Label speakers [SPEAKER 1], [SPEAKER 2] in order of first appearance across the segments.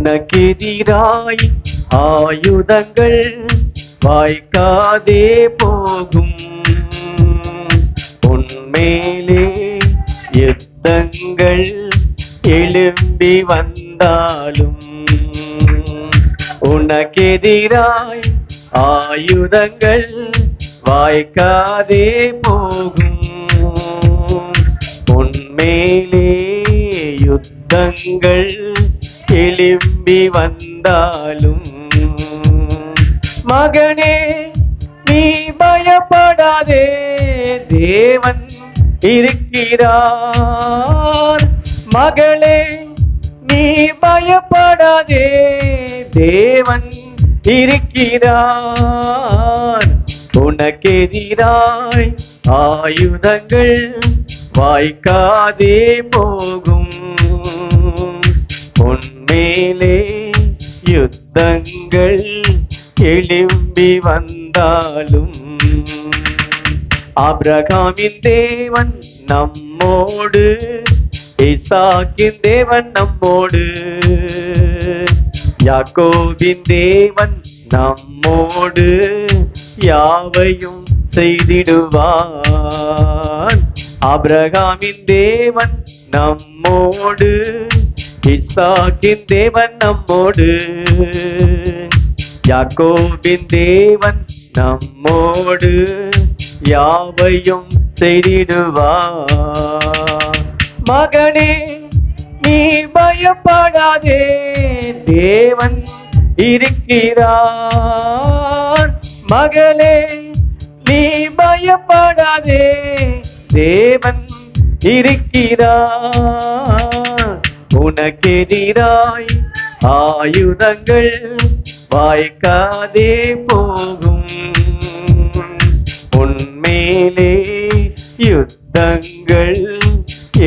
[SPEAKER 1] உனக்கெதிராய் ஆயுதங்கள் வாய்க்காதே போகும். உன்மேலே யுத்தங்கள் எழும்பி வந்தாலும் உனக்கெதிராய் ஆயுதங்கள் வாய்க்காதே போகும். உன்மேலே யுத்தங்கள் எழும்பி வந்தாலும் மகனே நீ பயப்படாதே, தேவன் இருக்கிறார். மகளே நீ பயப்படாதே, தேவன் இருக்கிறார். உனக்கெதிராய் ஆயுதங்கள் வாய்க்காதே போகும். உன்மேலே யுத்தங்கள் எழும்பி வந்தாலும் ஆபிரகாமின் தேவன் நம்மோடு, ஈசாக்கின் தேவன் நம்மோடு, யாக்கோபின் தேவன் நம்மோடு யாவையும் செய்திடுவான். ஆபிரகாமின் தேவன் நம்மோடு, ஈசாக்கின் தேவன் நம்மோடு, யாக்கோபின் தேவன் நம்மோடு யாவையும் செய்திடுவார். மகனே நீ பயப்படாதே, தேவன் இருக்கிறார். மகளே நீ பயப்படாதே, தேவன் இருக்கிறார். உனக்கெதிராய் ஆயுதங்கள் வாய்க்காதே போகும். உன்மேலே யுத்தங்கள்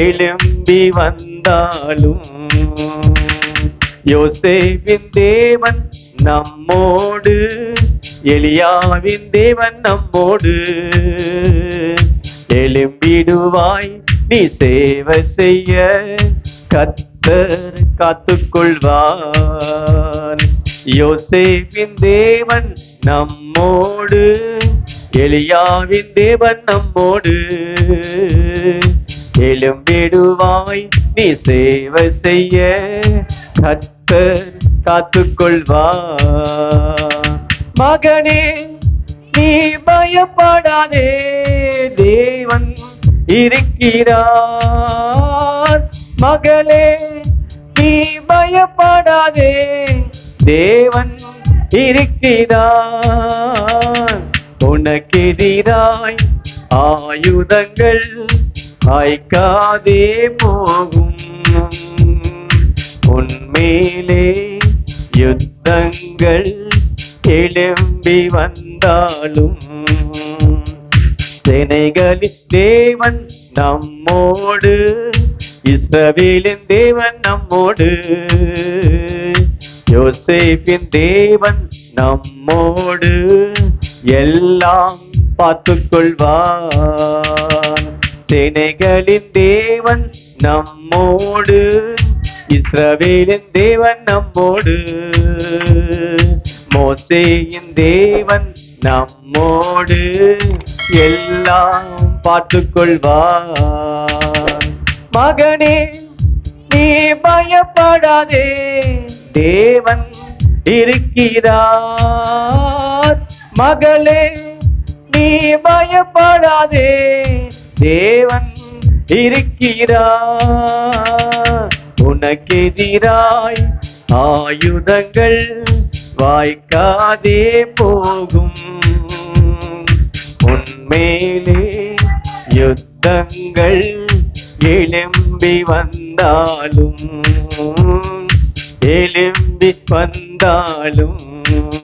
[SPEAKER 1] எழும்பி வந்தாலும் யோசேப்பின் தேவன் நம்மோடு, எலியாவின் தேவன் நம்மோடு, எழும்பிடுவாய் நீ சேவை செய்ய, கர்த்தர் காத்துக்கொள்வார். யோசேப்பின் தேவன் நம்மோடு, எலியாவின் தேவன் நம்மோடு, எழும்பிடுவாய் நீ சேவை செய்ய, கர்த்தர் காத்துக்கொள்வார். மகனே நீ பயப்படாதே, தேவன் இருக்கிறார். மகளே நீ பயப்படாதே, தேவன் இருக்கிறார். உனக்கெதிராய் ஆயுதங்கள் வாய்க்காதே போகும். உன்மேலே யுத்தங்கள் எழும்பி வந்தாலும் சேனைகளின் தேவன் நம்மோடு, இஸ்ரவேலின் தேவன் நம்மோடு, யோசேப்பின் தேவன் நம்மோடு எல்லாம் பார்த்துக்கொள்வார். சேனைகளின் தேவன் நம்மோடு, இஸ்ரவேலின் தேவன் நம்மோடு, மோசேயின் தேவன் நம்மோடு எல்லாம் பார்த்துக்கொள்வார். மகனே நீ பயப்படாதே, தேவன் இருக்கிறார். மகளே நீ பயப்படாதே, தேவன் இருக்கிறார். உனக்கெதிராய் ஆயுதங்கள் வாய்க்காதே போகும். உன்மேலே யுத்தங்கள் எழும்பி வந்தாலும்